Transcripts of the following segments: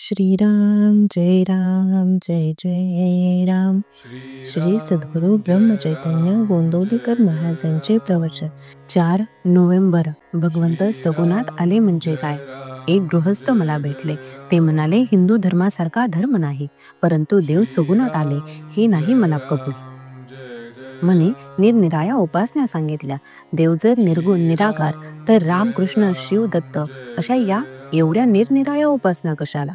श्रीराम जय राम जय जय राम. श्री सद्गुरु ब्रह्मचैतन्य गोंदवलेकर महाराजांचे प्रवचन. 4 नोव्हेंबर. भगवंत सगुणात आले म्हणजे काय? एक गृहस्थ मला भेटले. ते म्हणाले, हिंदू धर्मासारखा धर्म नाही, परंतु देव सगुणात आले हे नाही मला कबूल. म्हणे निरनिराळ्या उपासना सांगितल्या. देव जर निर्गुण निराकार, तर राम कृष्ण शिव दत्त अशा या एवढ्या निरनिराळ्या उपासना कशाला?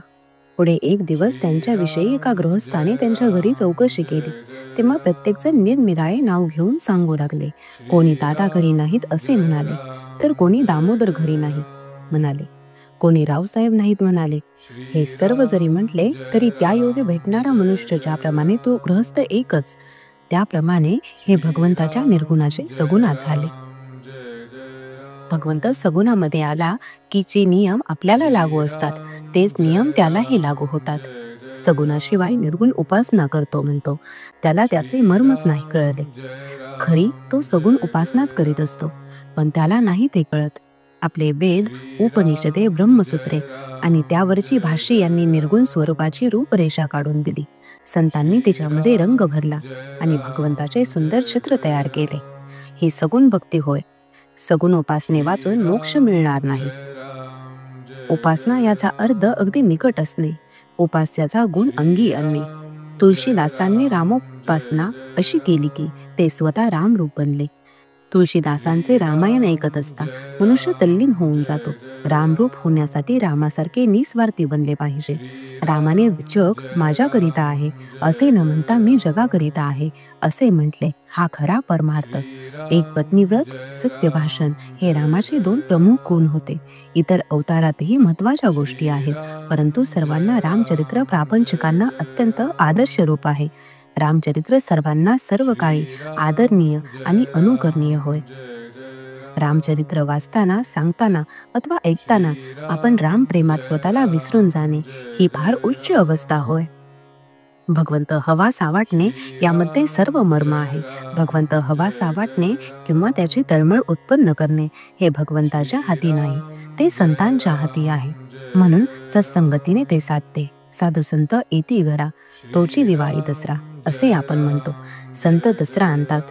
पुढे एक दिवस त्यांच्याविषयी एका गृहस्थाने त्यांच्या घरी चौकशी केली. तेव्हा प्रत्येकजण निरनिराळे नाव घेऊन सांगू लागले. कोणी दादा घरी नाहीत असे म्हणाले, तर कोणी दामोदर घरी नाही म्हणाले, कोणी रावसाहेब नाहीत म्हणाले. हे सर्व जरी म्हटले तरी त्या योगे भेटणारा मनुष्य ज्याप्रमाणे तो गृहस्थ एकच, त्याप्रमाणे हे भगवंताच्या निर्गुणाचे सगुणात झाले. भगवंत सगुणामध्ये आला की जे नियम आपल्याला लागू असतात तेच नियम त्यालाही लागू होतात. सगुणाशिवाय निर्गुण उपासना करतो म्हणतो, त्याला त्याचे मर्मच नाही कळले. खरी तो सगुण उपासनाच करीत असतो, पण त्याला नाही ते कळत. आपले वेद, उपनिषदे, ब्रह्मसूत्रे आणि त्यावरची भाष्ये यांनी निर्गुण स्वरूपाची रूपरेषा काढून दिली. संतांनी तिच्यामध्ये रंग भरला आणि भगवंताचे सुंदर चित्र तयार केले. ही सगुण भक्ती होय. सगुण उपासने वाचून मोक्ष मिळणार नाही. उपासना याचा अर्थ अगदी निकट असणे, उपास्याचा गुण अंगी आणणे. तुळशीदासांनी रामोपासना अशी केली की ते स्वतः रामरूप बनले. तुळशीदासांचे रामायण ऐकत असता मनुष्य तल्लीन होऊन जातो. रामरूप होण्यासाठी रामासारखे निस्वार्थी बनले पाहिजे. रामाने जग माझ्याकरिता आहे असे न म्हणता मी जगाकरिता आहे असे म्हटले. हा खरा परमार्थ. एक पत्नीव्रत, सत्यभाषण हे रामाचे 2 प्रमुख गुण होते. इतर अवतारातही महत्वाच्या गोष्टी आहेत, परंतु सर्वांना रामचरित्र प्रापंचिकांना अत्यंत आदर्श रूप आहे. रामचरित्र सर्वांना सर्व काळी आदरणीय आणि अनुकरणीय होय. रामचरित्र वाचताना, सांगताना अथवा ऐकताना आपण रामप्रेमात स्वतःला विसरून जाणे ही फार उच्च अवस्था होय. भगवंत हवासा वाटणे यामध्ये सर्व मर्म आहे. भगवंत हवासा वाटणे किंवा त्याची तळमळ उत्पन्न करणे हे भगवंताच्या हाती नाही, ते संतांच्या हाती आहे. म्हणून सत्संगतीने ते साधते. साधू संत येती घरा, तोची दिवाळी दसरा असे आपण म्हणतो. संत दसरा आणतात,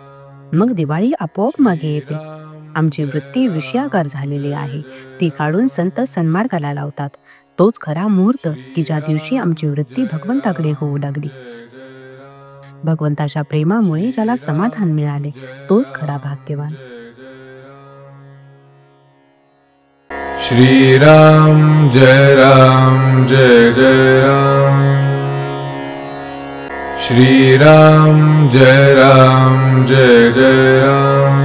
मग दिवाळी आपोआप मागे येते. आमची वृत्ती विषयाकार झालेली आहे, ती काढून संत सन्मार्गाला लावतात. तोच खरा मुहूर्त की ज्या दिवशी आमची वृत्ती भगवंताकडे होऊ लागली. भगवंताच्या प्रेमामुळे ज्याला समाधान मिळाले तोच खरा भाग्यवान. श्रीराम जय राम जय जय राम. श्रीराम जय राम जय जय राम.